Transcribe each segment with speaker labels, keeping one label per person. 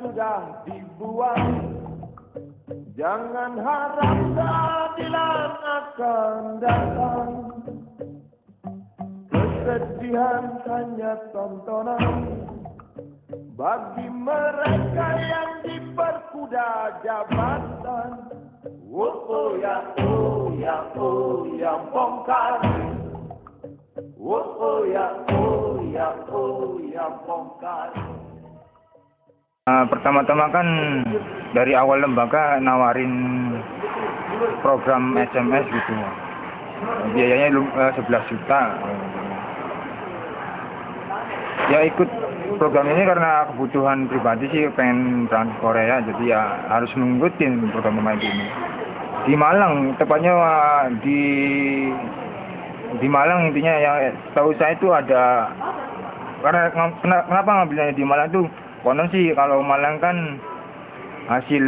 Speaker 1: sudah dibuang. Jangan harap keadilan akan datang. Kesedihan hanya tontonan bagi mereka yang diperkuda jabatan. Oh ya, oh ya, oh ya, bongkar. Oh ya, oh ya, oh ya, bongkar.
Speaker 2: Pertama-tama kan dari awal lembaga nawarin program SMS gitu, biayanya 11 juta. Ya ikut program ini karena kebutuhan pribadi sih, pengen berangkat Korea, jadi ya harus mengikutin program ini. Di Malang, tepatnya di Malang intinya, ya tahu saya itu ada, karena kenapa ngambilnya di Malang tuh, konon sih kalau Malang kan hasil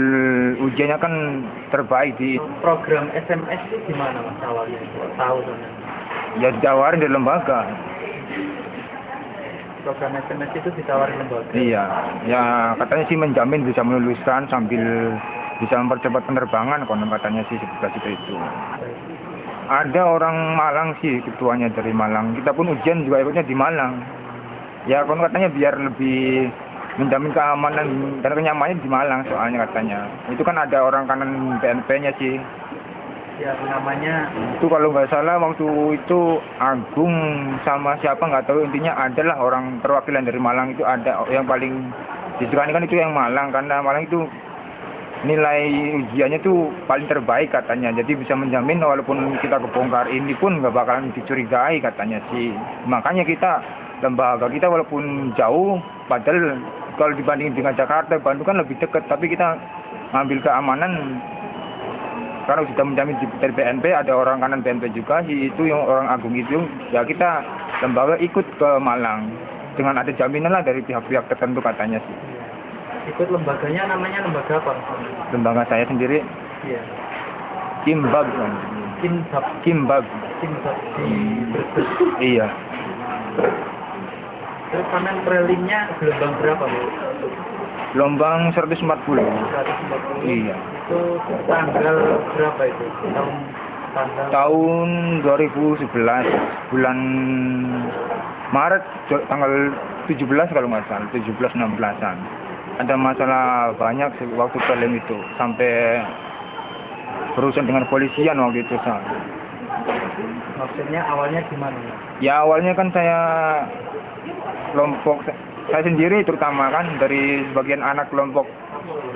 Speaker 2: ujiannya kan terbaik di
Speaker 3: program SMS itu gimana Mas awalnya? Tahu soalnya.
Speaker 2: Ya ditawarin di lembaga.
Speaker 3: Program SMS itu ditawarin lembaga.
Speaker 2: Iya, ya katanya sih menjamin bisa meluluskan sambil bisa mempercepat penerbangan, konon katanya sih seperti itu. Ada orang Malang sih, ketuanya dari Malang. Kita pun ujian juga ikutnya di Malang. Ya konon katanya biar lebih menjamin keamanan dan kenyamanannya di Malang soalnya katanya. Itu kan ada orang kanan BNP-nya sih.
Speaker 3: Ya namanya
Speaker 2: itu kalau nggak salah waktu itu Agung sama siapa nggak tahu, intinya adalah orang perwakilan dari Malang itu, ada yang paling disukani kan itu yang Malang, karena Malang itu nilai ujiannya tuh paling terbaik katanya, jadi bisa menjamin walaupun kita kebongkar ini pun nggak bakalan dicurigai katanya sih. Makanya kita lembaga kita walaupun jauh, padahal kalau dibanding dengan Jakarta, Bandung kan lebih dekat, tapi kita ngambil keamanan karena sudah menjamin dari BNP, ada orang kanan BNP juga, itu yang orang Agung itu, ya kita lembaga ikut ke Malang dengan ada jaminan lah dari pihak-pihak tertentu katanya sih.
Speaker 3: Ikut lembaganya, namanya lembaga apa?
Speaker 2: Lembaga saya sendiri.
Speaker 3: Iya.
Speaker 2: Kimbab.
Speaker 3: Kimbab di Brebes.
Speaker 2: Iya.
Speaker 3: Terus panen preliminnya gelombang berapa Bu?
Speaker 2: Gelombang 140.
Speaker 3: 140.
Speaker 2: Iya.
Speaker 3: Itu tanggal berapa itu?
Speaker 2: Tahun 2011 bulan Maret, tanggal 17 kalau nggak salah, 17-16an. Ada masalah banyak waktu prelim itu, sampai berurusan dengan polisian waktu itu.
Speaker 3: Maksudnya awalnya gimana?
Speaker 2: Ya awalnya kan saya kelompok saya sendiri terutama kan, dari sebagian anak kelompok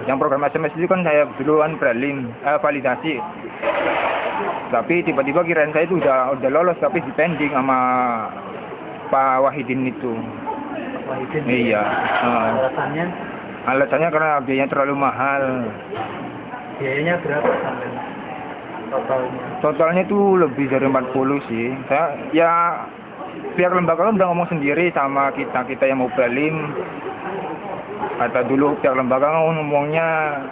Speaker 2: yang program SMS itu kan saya duluan prelim validasi, tapi tiba-tiba kirain saya itu udah lolos, tapi dipending sama Pak Wahidin itu.
Speaker 3: Wahidin?
Speaker 2: Iya.
Speaker 3: Alasannya
Speaker 2: karena biayanya terlalu mahal.
Speaker 3: Biayanya berapa sampai totalnya?
Speaker 2: Totalnya itu lebih dari 40 sih. Saya ya pihak lembaga kan udah ngomong sendiri sama kita yang mau prelim. Kata dulu pihak lembaga ngomongnya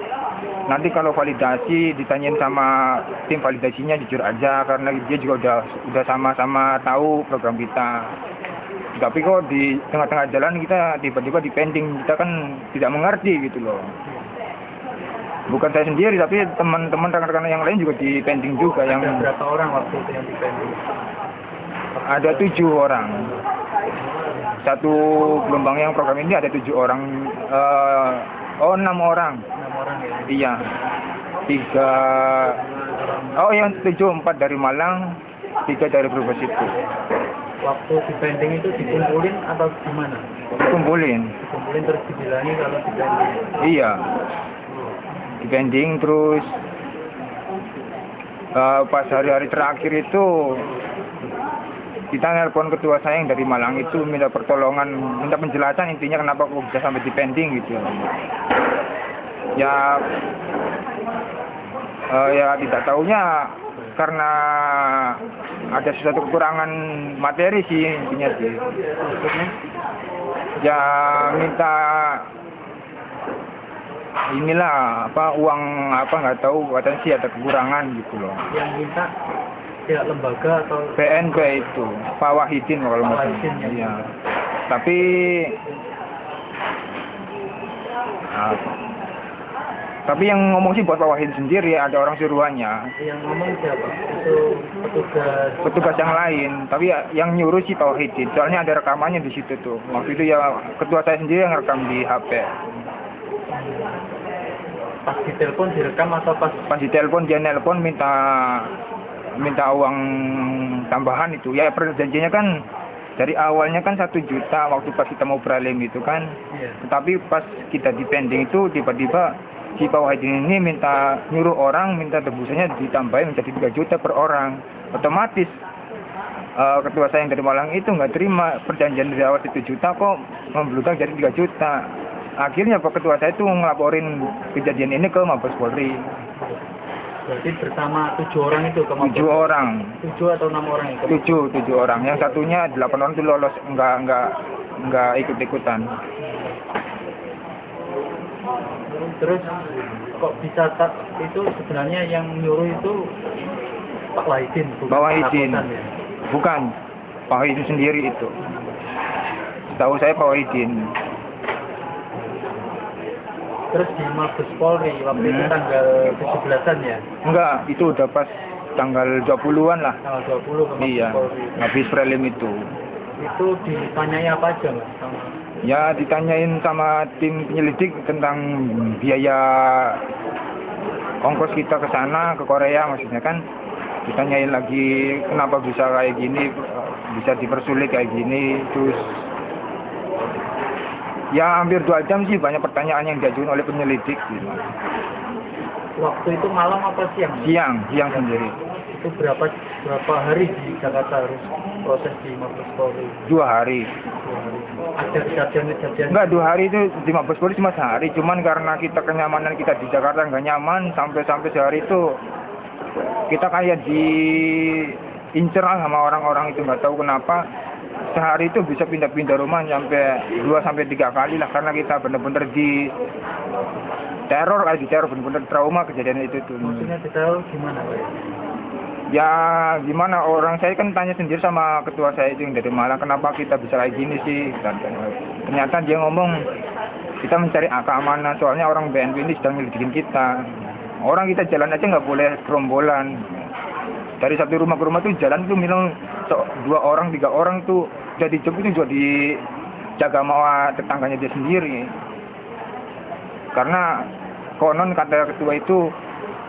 Speaker 2: nanti kalau validasi ditanyain sama tim validasinya jujur aja, karena dia juga udah sama-sama tahu program kita. Tapi kok di tengah-tengah jalan kita tiba-tiba dipending, kita kan tidak mengerti gitu loh. Bukan saya sendiri, tapi teman-teman rekan-rekan yang lain juga dipending juga.
Speaker 3: Ada berapa orang waktu itu yang dipending?
Speaker 2: Ada 7 orang. Satu gelombang yang program ini ada 7 orang. 6 orang.
Speaker 3: 6 orang ya?
Speaker 2: Iya. 4 dari Malang, 3 dari Brebes itu.
Speaker 3: Waktu dipending itu dikumpulin atau gimana?
Speaker 2: Dikumpulin
Speaker 3: terus dibilangin kalau dipending?
Speaker 2: Iya. Dipending terus pas hari-hari terakhir itu kita nelpon ketua saya yang dari Malang itu, minta pertolongan, minta penjelasan intinya kenapa kok bisa sampai dipending gitu. Ya tidak tahunya karena ada sesuatu kekurangan materi sih intinya sih. Ya minta inilah uang nggak tahu, katanya sih ada kekurangan gitu loh.
Speaker 3: Yang minta pihak lembaga atau
Speaker 2: BNP itu Pak Wahidin kalau nggak salah. Iya. Tapi maaf. Tapi yang ngomong sih buat Pak Wahid sendiri, ada orang suruhannya.
Speaker 3: Yang ngomong siapa? Itu
Speaker 2: Petugas yang lain, tapi yang nyuruh sih Pak Wahidin. Soalnya ada rekamannya di situ tuh. Waktu itu ya ketua saya sendiri yang rekam di HP.
Speaker 3: Pas ditelepon direkam atau pas?
Speaker 2: Pas ditelepon dia nelpon minta uang tambahan itu. Ya perjanjiannya kan dari awalnya kan 1 juta waktu pas kita mau prelim itu kan.
Speaker 3: Iya.
Speaker 2: Tetapi pas kita di pending itu tiba-tiba si Pak Wahidin ini nyuruh orang minta tebusannya ditambahin menjadi 3 juta per orang. Otomatis ketua saya yang dari Malang itu nggak terima perjanjian dari awal 1 juta kok membludak jadi 3 juta. Akhirnya Pak ketua saya itu ngelaporin kejadian ini ke Mabes Polri.
Speaker 3: Berarti bersama 7 orang itu ke Mabes?
Speaker 2: 7 orang.
Speaker 3: 7 atau 6 orang itu?
Speaker 2: 7 orang. Yang satunya 8 orang itu lolos nggak ikut-ikutan.
Speaker 3: Terus kok bisa itu sebenarnya yang nyuruh itu Pak Wahidin, bukan
Speaker 2: Pak Wahidin.
Speaker 3: Rapotan, ya?
Speaker 2: Bukan, Pak Wahidin sendiri itu. Tahu saya Pak Wahidin.
Speaker 3: Terus di Mabes Polri waktu itu tanggal 17-an ya?
Speaker 2: Enggak, itu udah pas tanggal 20-an lah.
Speaker 3: Tanggal 20 ke Mabes
Speaker 2: Iya,
Speaker 3: Polri.
Speaker 2: habis prelim itu.
Speaker 3: Itu ditanyai apa aja Mas? Sama
Speaker 2: Ya ditanyain sama tim penyelidik tentang biaya ongkos kita ke sana, ke Korea maksudnya kan. Ditanyain lagi kenapa bisa kayak gini, bisa dipersulit kayak gini, terus ya hampir 2 jam sih banyak pertanyaan yang diajukan oleh penyelidik gitu.
Speaker 3: waktu itu malam apa siang?
Speaker 2: Siang sendiri.
Speaker 3: Itu berapa hari di Jakarta harus proses di Mabes Polri?
Speaker 2: 2 hari.
Speaker 3: 2 hari. Ada kejadian-kejadian?
Speaker 2: Enggak, 2 hari itu di Mabes Polri cuma sehari. Cuman karena kita kenyamanan kita di Jakarta nggak nyaman, sampai sehari itu kita kayak diincer lah sama orang-orang itu, nggak tahu kenapa. Sehari itu bisa pindah-pindah rumah sampai 2-3 kali lah, karena kita benar-benar di teror, benar-benar trauma kejadian itu tuh.
Speaker 3: Maksudnya detail gimana Pak?
Speaker 2: Ya gimana, orang saya kan tanya sendiri sama ketua saya itu yang dari Malang, kenapa kita bisa kayak gini sih. Dan ternyata dia ngomong kita mencari keamanan, soalnya orang BNP ini sedang nyelidikin kita. Orang kita jalan aja nggak boleh gerombolan. Dari satu rumah ke rumah tuh jalan tuh minum 2 orang 3 orang tuh jadi jemput itu juga dijaga sama tetangganya dia sendiri. Karena konon kata ketua itu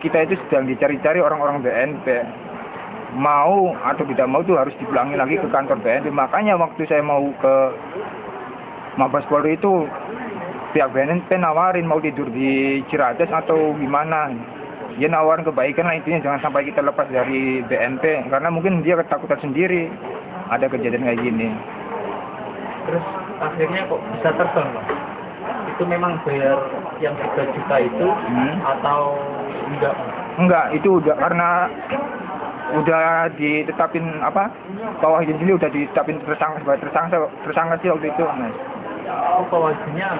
Speaker 2: kita itu sedang dicari-cari orang-orang BNP. Mau atau tidak mau tuh harus dipulangi lagi ke kantor BNP. Makanya waktu saya mau ke Mabes Polri itu pihak BNP nawarin mau tidur di Ciracas atau gimana. Dia nawarin kebaikan lah, intinya jangan sampai kita lepas dari BNP. Karena mungkin dia ketakutan sendiri ada kejadian kayak gini.
Speaker 3: Terus akhirnya kok bisa terbang Pak? Itu memang bayar yang 3 juta itu atau enggak?
Speaker 2: Enggak, itu udah karena udah ditetapin apa? Pak Wahidin sendiri udah ditetapin sebagai tersangka sih waktu itu. Nah.
Speaker 3: Oh, Pak Wahidinnya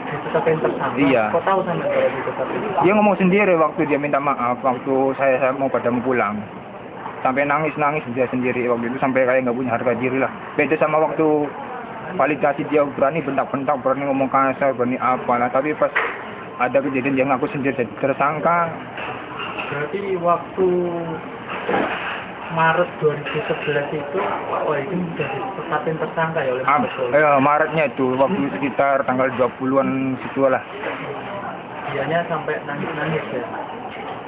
Speaker 3: ditetapin tersangka?
Speaker 2: Iya.
Speaker 3: Kok tahu sampai kalau ditetapin?
Speaker 2: Dia ngomong sendiri waktu dia minta maaf waktu saya mau pada pulang. Sampai nangis dia sendiri waktu itu, sampai kayak nggak punya harga diri lah. Beda sama waktu validasi dia berani bentak-bentak, berani ngomong kasar, berani apalah. Tapi pas ada kejadian dia ngaku sendiri jadi tersangka.
Speaker 3: Berarti waktu Maret 2011 itu Pak Wahidin sudah ditetapin tersangka ya oleh Mabes Polri?
Speaker 2: Maretnya itu waktu sekitar tanggal 20-an situ lah.
Speaker 3: Dianya sampai nangis-nangis ya?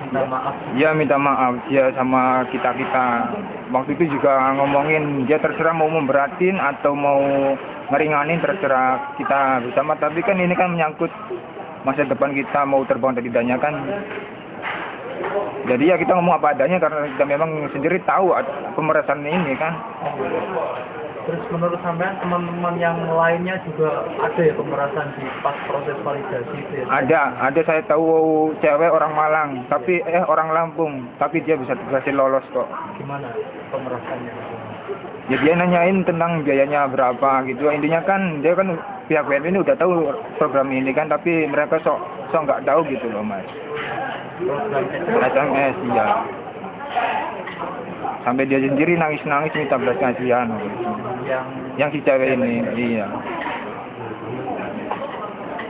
Speaker 3: Minta maaf.
Speaker 2: Iya minta maaf dia sama kita. Waktu itu juga ngomongin dia terserah mau memberatin atau mau ngeringanin, terserah kita bersama. Tapi kan ini kan menyangkut masa depan kita, mau terbang dari tidaknya kan. Jadi ya kita ngomong apa adanya karena kita memang sendiri tahu pemerasan ini kan.
Speaker 3: Terus menurut sampean teman-teman yang lainnya juga ada ya pemerasan di pas proses validasi itu ya?
Speaker 2: Ada saya tahu cewek orang Malang, tapi orang Lampung, tapi dia bisa berhasil lolos kok.
Speaker 3: Gimana pemerasannya?
Speaker 2: Ya dia nanyain tentang biayanya berapa gitu. Intinya kan dia kan pihak BNP ini udah tahu program ini kan, tapi mereka sok nggak tahu gitu loh Mas.
Speaker 3: Program
Speaker 2: SMS iya. Sampai dia sendiri nangis-nangis minta belas kasihan.
Speaker 3: yang
Speaker 2: si cewek ini, iya.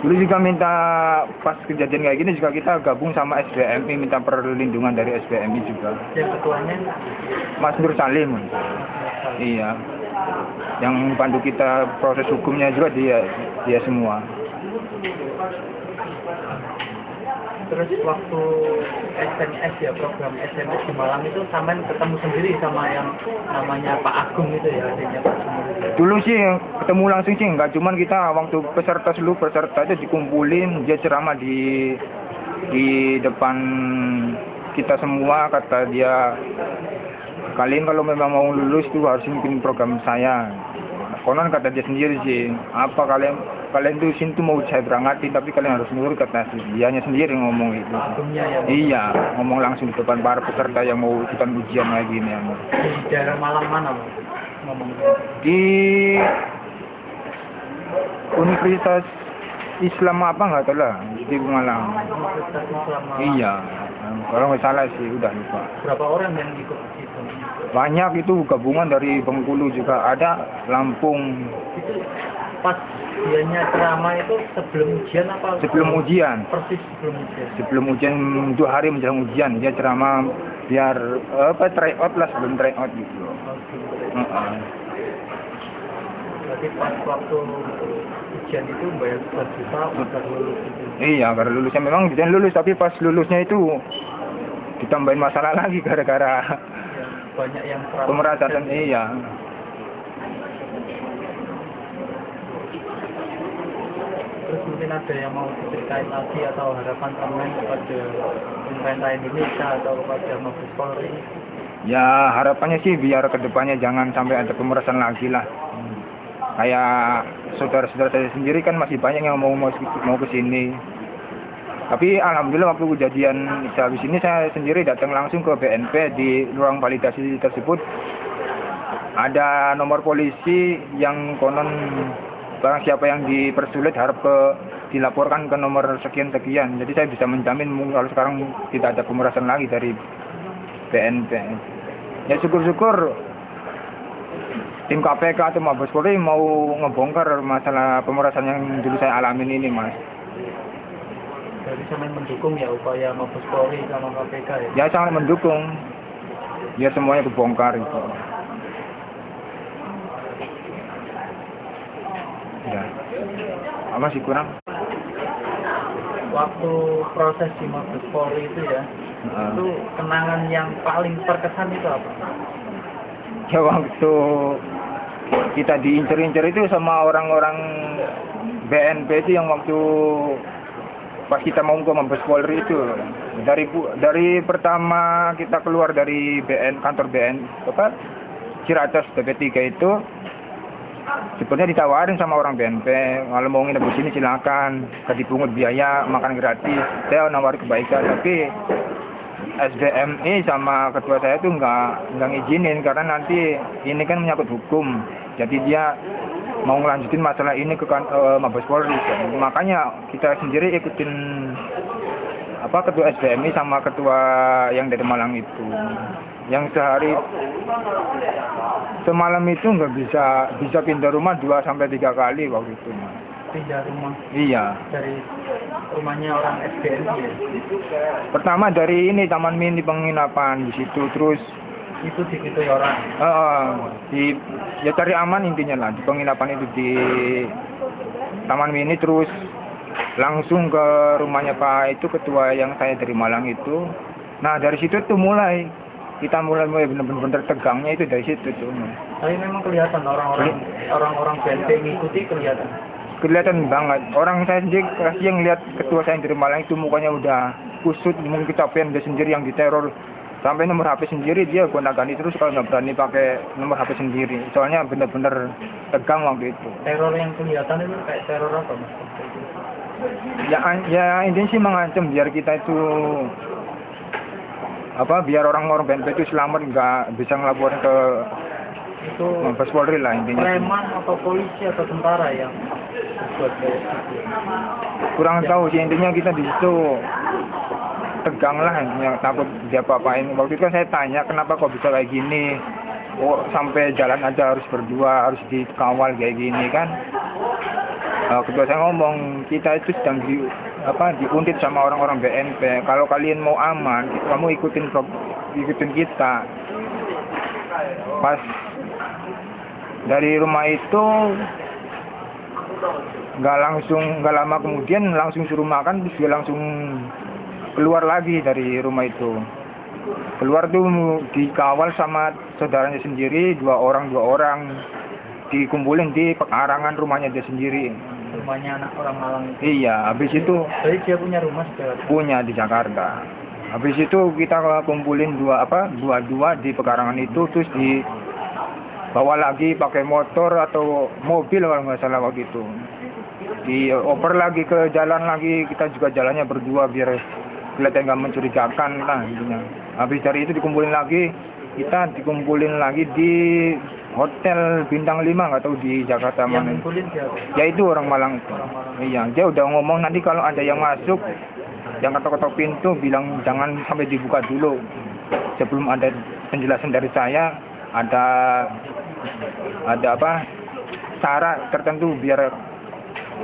Speaker 2: Dulu juga minta pas kejadian kayak gini juga kita gabung sama SBMI, minta perlindungan dari SBMI juga.
Speaker 3: Yang ketuanya
Speaker 2: Mas Nur Salim. Iya. Yang pandu kita proses hukumnya juga dia semua.
Speaker 3: terus waktu SMS ya, program SMS di Malang itu sampean ketemu sendiri sama yang namanya Pak Agung itu ya, adiknya Pak Sumur itu.
Speaker 2: Dulu sih ketemu langsung sih, nggak cuman kita waktu seluruh peserta itu dikumpulin, dia ceramah di depan kita semua, kata dia, kalian kalau memang mau lulus tuh harus ikutin program saya. Konon kata dia sendiri sih, apa kalian tuh sini tuh mau saya berangkatin, tapi kalian harus nurut, kata dianya sendiri ngomong itu.
Speaker 3: Agungnya ya.
Speaker 2: Iya, ngomong langsung di depan para peserta yang mau ikutan ujian kayak gini.
Speaker 3: Di daerah Malang mana, Bang? Ngomongnya.
Speaker 2: Di Universitas Islam apa nggak tahu lah, di Malang.
Speaker 3: Universitas Islam Malang.
Speaker 2: Iya, kalau nggak salah sih, udah lupa.
Speaker 3: Berapa orang yang ikut itu?
Speaker 2: Banyak itu gabungan dari Bengkulu juga ada, Lampung.
Speaker 3: Itu pas dianya ceramah itu sebelum ujian apa?
Speaker 2: Sebelum ujian.
Speaker 3: Persis sebelum ujian.
Speaker 2: Sebelum ujian 2 hari menjelang ujian dia ceramah biar try out lah, sebelum try out gitu.
Speaker 3: Berarti pas waktu ujian itu bayar 4 juta agar lulus itu.
Speaker 2: Iya, karena lulusnya memang dia lulus, tapi pas lulusnya itu ditambahin masalah lagi gara-gara
Speaker 3: Banyak yang
Speaker 2: pemerasan. Iya.
Speaker 3: Terus mungkin ada yang mau diceritain lagi atau harapan teman kepada pemerintah Indonesia atau kepada Mabes Polri?
Speaker 2: Ya harapannya sih biar kedepannya jangan sampai ada pemerasan lagi lah. Kayak saudara-saudara saya sendiri kan masih banyak yang mau ke sini. Tapi alhamdulillah waktu kejadian habis ini saya sendiri datang langsung ke BNP, di ruang validasi tersebut ada nomor polisi yang konon barang siapa yang dipersulit harap dilaporkan ke nomor sekian-sekian. Jadi saya bisa menjamin kalau sekarang tidak ada pemerasan lagi dari BNP. Ya syukur-syukur tim KPK atau Mabes Polri mau ngebongkar masalah pemerasan yang dulu saya alamin ini, Mas.
Speaker 3: Jadi sampai mendukung ya upaya Mabes Polri sama KPK ya?
Speaker 2: Ya sangat mendukung, biar semuanya kebongkar itu. Ya, apa sih kurang?
Speaker 3: Waktu proses di Mabes Polri itu ya, itu kenangan yang paling berkesan itu apa?
Speaker 2: Ya waktu kita diincer-incer itu sama orang-orang BNP itu yang waktu pas kita mau ke Mabes Polri itu, dari pertama kita keluar dari kantor Ciracas BP3 itu sebenarnya ditawarin sama orang BNP, kalau mau nginep di sini silakan, dipungut biaya, makan gratis. Saya nawarin kebaikan, tapi SBMI sama ketua saya itu nggak ngizinin karena nanti ini kan menyangkut hukum, jadi dia mau ngelanjutin masalah ini ke Mabes Polri. Makanya kita sendiri ikutin ketua SBMI sama ketua yang dari Malang itu, yang semalam itu nggak bisa pindah rumah 2-3 kali waktu itu, Mas.
Speaker 3: Pindah rumah? Iya. Dari rumahnya orang SBMI ya?
Speaker 2: Pertama dari ini Taman Mini penginapan di situ, terus
Speaker 3: itu dikitui orang?
Speaker 2: Ya cari aman intinya lah, di penginapan itu di Taman Mini, terus langsung ke rumahnya Pak itu ketua yang saya dari Malang itu. Nah dari situ tuh kita mulai benar-benar tegangnya itu dari situ tuh.
Speaker 3: Tapi memang kelihatan orang-orang BNP mengikuti, kelihatan
Speaker 2: banget. Orang saya sendiri kasih yang lihat ketua saya dari Malang itu mukanya udah kusut, mungkin kecapean dia sendiri yang diteror. Sampai nomor HP sendiri dia gonta-ganti terus kalau nggak berani pakai nomor HP sendiri. Soalnya benar-benar tegang waktu itu.
Speaker 3: Teror yang kelihatan itu kayak teror apa, Mas?
Speaker 2: Ya intinya sih mengancam biar kita itu biar orang-orang BNP itu selamat, nggak bisa ngelaporin ke
Speaker 3: itu
Speaker 2: Mabes Polri lah intinya.
Speaker 3: Preman atau polisi atau tentara yang buat kayak gitu?
Speaker 2: Kurang tahu sih, intinya kita di situ tegang lah, intinya takut dia apa-apain. Waktu itu kan saya tanya kenapa kok bisa kayak gini, sampai jalan aja harus berdua, harus dikawal kayak gini kan. ketua saya ngomong, kita itu sedang diundit sama orang-orang BNP. Kalau kalian mau aman, kamu ikutin kita. Pas dari rumah itu nggak lama kemudian langsung suruh makan, terus dia langsung keluar lagi dari rumah itu. Keluar tuh dikawal sama saudaranya sendiri, dua orang dikumpulin di pekarangan rumahnya dia sendiri.
Speaker 3: Rumahnya anak orang Malang itu.
Speaker 2: Iya, habis itu
Speaker 3: Jadi dia punya rumah segala.
Speaker 2: punya di Jakarta. Habis itu kita kumpulin dua di pekarangan itu, terus dibawa lagi pakai motor atau mobil kalau nggak salah waktu itu. Dioper lagi ke jalan lagi, kita juga jalannya berdua biar kelihatan nggak mencurigakan lah intinya. Habis dari itu dikumpulin lagi di hotel bintang 5, nggak tahu di Jakarta
Speaker 3: Yang
Speaker 2: mana.
Speaker 3: ngumpulin siapa?
Speaker 2: Ya itu orang Malang itu. Iya, dia udah ngomong nanti kalau ada yang masuk, yang ketok-ketok pintu bilang jangan sampai dibuka dulu. Sebelum ada penjelasan dari saya, ada cara tertentu biar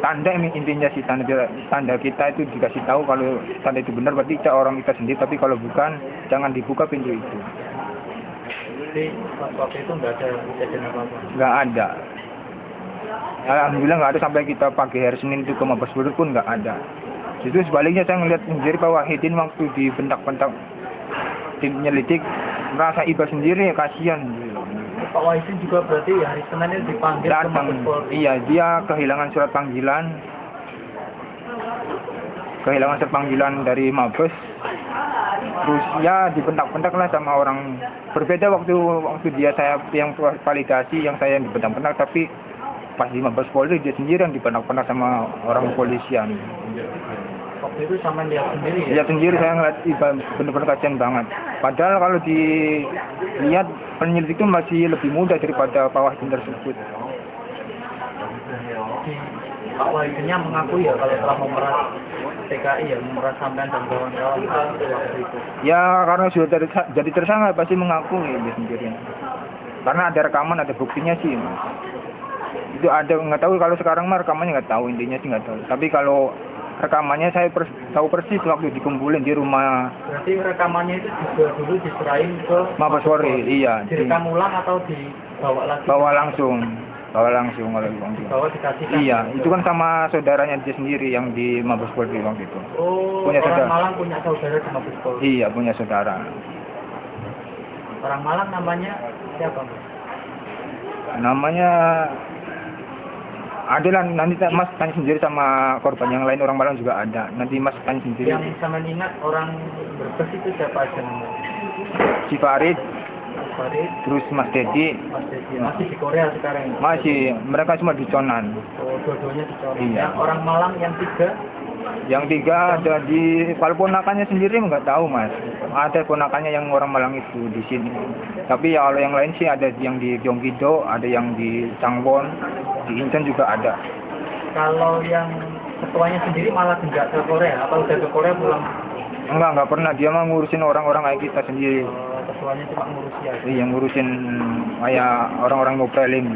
Speaker 2: tanda intinya sih tanda kita itu dikasih tahu kalau tanda itu benar berarti orang kita sendiri, tapi kalau bukan jangan dibuka pintu itu.
Speaker 3: Jadi waktu itu nggak ada kejadian apa-apa.
Speaker 2: Nggak ada. Alhamdulillah nggak ada, sampai kita pagi hari Senin itu ke Mabes Polri pun nggak ada. Itu sebaliknya saya ngeliat sendiri Pak Wahidin waktu dibentak-bentak tim penyelidik, merasa iba sendiri, kasihan.
Speaker 3: Pak Wahidin juga berarti hari Senin itu dipanggil ke Mabes Polri.
Speaker 2: Iya, dia kehilangan surat panggilan dari Mabes. Terus ya dibentak-bentak lah sama orang berbeda waktu saya yang validasi, yang saya yang dibentak-bentak, tapi pas di Mabes Polri dia sendiri yang dibentak-bentak sama orang kepolisian.
Speaker 3: Waktu itu sama lihat sendiri ya?
Speaker 2: Lihat sendiri, saya ngeliat benar-benar kasihan banget. Padahal kalau dilihat penyelidik itu masih lebih muda daripada Pak Wahidin tersebut.
Speaker 3: Pak Wahidinnya mengakui ya kalau telah memeras TKI ya, memeras sampean dan kawan-kawan waktu itu.
Speaker 2: Ya karena sudah jadi tersangka pasti mengakui dia sendiri. Karena ada rekaman, ada buktinya sih, Mas. Itu ada, nggak tahu kalau sekarang mah rekamannya nggak tahu, intinya sih nggak tahu. Tapi kalau rekamannya saya tahu persis waktu dikumpulin di rumah.
Speaker 3: Berarti rekamannya itu juga dulu diserahin ke
Speaker 2: Mabes Polri, iya.
Speaker 3: Direkam ulang atau dibawa lagi?
Speaker 2: Bawa langsung kalau bilang.
Speaker 3: Bawa dikasihkan.
Speaker 2: Iya, itu kan sama saudaranya dia sendiri yang di Mabes Polri waktu itu.
Speaker 3: Oh,
Speaker 2: punya
Speaker 3: orang
Speaker 2: saudara.
Speaker 3: Malang punya saudara di Mabes Polri.
Speaker 2: Iya, punya saudara.
Speaker 3: Orang Malang namanya siapa, Mas?
Speaker 2: Namanya ada lah, nanti Mas tanya sendiri sama korban yang lain, orang Malang juga ada. Nanti Mas tanya sendiri.
Speaker 3: Yang sama ingat orang Brebes itu siapa aja namanya?
Speaker 2: Si Farid,
Speaker 3: Farid,
Speaker 2: terus Mas Dedi,
Speaker 3: Mas Dedi. Masih di Korea sekarang ini?
Speaker 2: masih, mereka semua di Conan.
Speaker 3: Oh, dua-duanya di Korea.
Speaker 2: Iya.
Speaker 3: Yang orang Malang yang tiga?
Speaker 2: Yang tiga ada kalau ponakannya sendiri nggak tahu, Mas. Ada ponakannya yang orang Malang itu di sini. Tapi ya kalau yang lain sih ada yang di Gyeonggi-do, ada yang di Changwon, di Incheon juga ada.
Speaker 3: Kalau yang ketuanya sendiri malah nggak ke Korea, atau udah ke Korea pulang?
Speaker 2: Nggak pernah, dia mah ngurusin orang-orang kayak kita sendiri.
Speaker 3: Ketuanya cuma ngurus ya?
Speaker 2: Iya, ngurusin kayak orang-orang ngopreling.